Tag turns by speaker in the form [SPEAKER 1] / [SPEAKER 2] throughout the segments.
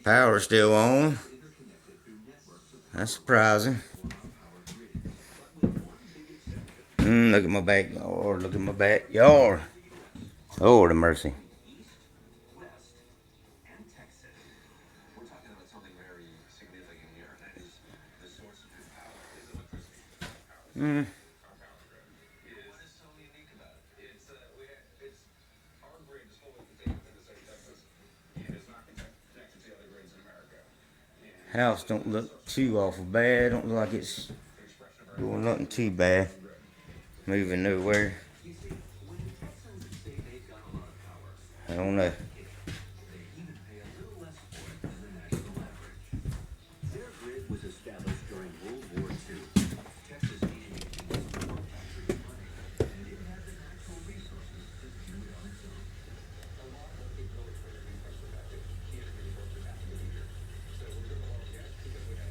[SPEAKER 1] Power's still on. That's surprising. Look at my backyard. Look at my backyard. Lord of mercy. Mm. House don't look too awful bad. Don't look like it's doing nothing too bad. Moving nowhere. I don't know.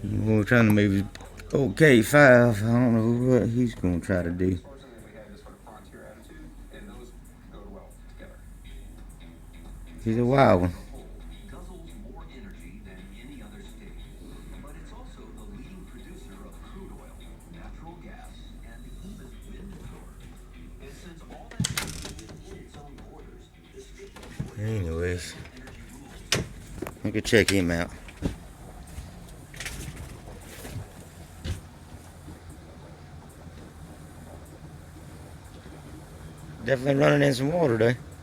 [SPEAKER 1] We're trying to move old K5. I don't know what he's going to try to do. He's a wild one. Anyways, I could check him out. Definitely running in some water though.